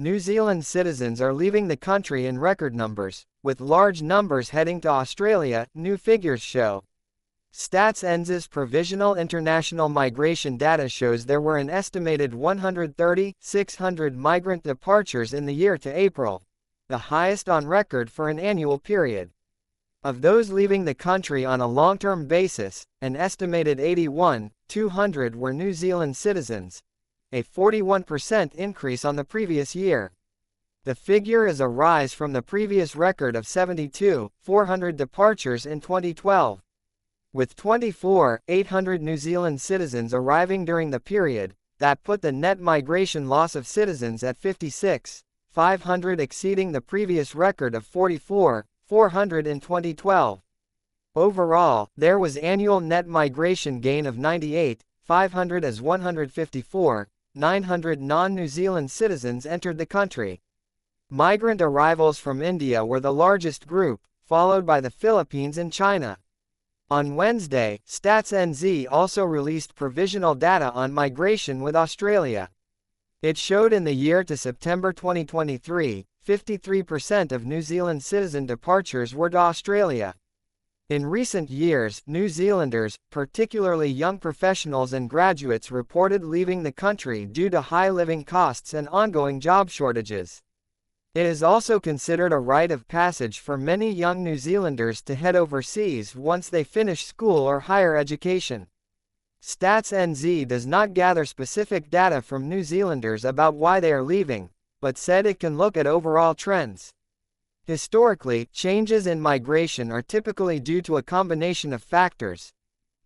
New Zealand citizens are leaving the country in record numbers, with large numbers heading to Australia, new figures show. Stats NZ's provisional international migration data shows there were an estimated 130,600 migrant departures in the year to April, the highest on record for an annual period. Of those leaving the country on a long-term basis, an estimated 81,200 were New Zealand citizens, a 41% increase on the previous year. The figure is a rise from the previous record of 72,400 departures in 2012. With 24,800 New Zealand citizens arriving during the period, that put the net migration loss of citizens at 56,500, exceeding the previous record of 44,400 in 2012. Overall, there was annual net migration gain of 98,500 as 154,900 non-New Zealand citizens entered the country. Migrant arrivals from India were the largest group, followed by the Philippines and China. On Wednesday, Stats NZ also released provisional data on migration with Australia. It showed in the year to September 2023, 53% of New Zealand citizen departures were to Australia. In recent years, New Zealanders, particularly young professionals and graduates, reported leaving the country due to high living costs and ongoing job shortages. It is also considered a rite of passage for many young New Zealanders to head overseas once they finish school or higher education. Stats NZ does not gather specific data from New Zealanders about why they are leaving, but said it can look at overall trends. Historically, changes in migration are typically due to a combination of factors.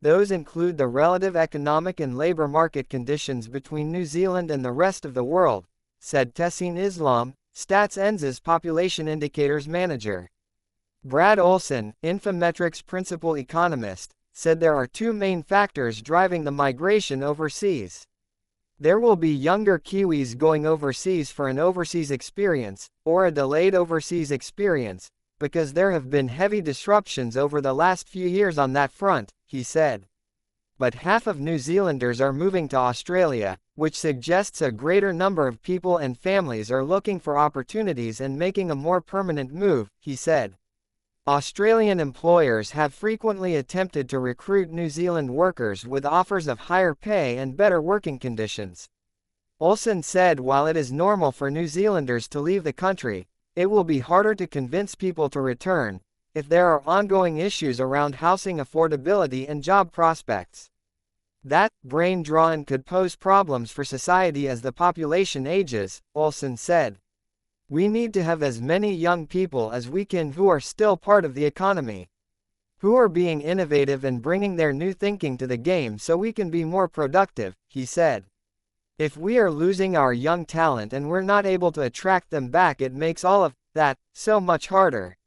Those include the relative economic and labor market conditions between New Zealand and the rest of the world, said Tessin Islam, Stats NZ's population indicators manager. Brad Olson, Infometrics principal economist, said there are two main factors driving the migration overseas. There will be younger Kiwis going overseas for an overseas experience, or a delayed overseas experience, because there have been heavy disruptions over the last few years on that front, he said. But half of New Zealanders are moving to Australia, which suggests a greater number of people and families are looking for opportunities and making a more permanent move, he said. Australian employers have frequently attempted to recruit New Zealand workers with offers of higher pay and better working conditions. Olsen said while it is normal for New Zealanders to leave the country, it will be harder to convince people to return, if there are ongoing issues around housing affordability and job prospects. That, brain drain, could pose problems for society as the population ages, Olsen said. We need to have as many young people as we can who are still part of the economy, who are being innovative and bringing their new thinking to the game so we can be more productive, he said. If we are losing our young talent and we're not able to attract them back, it makes all of that so much harder.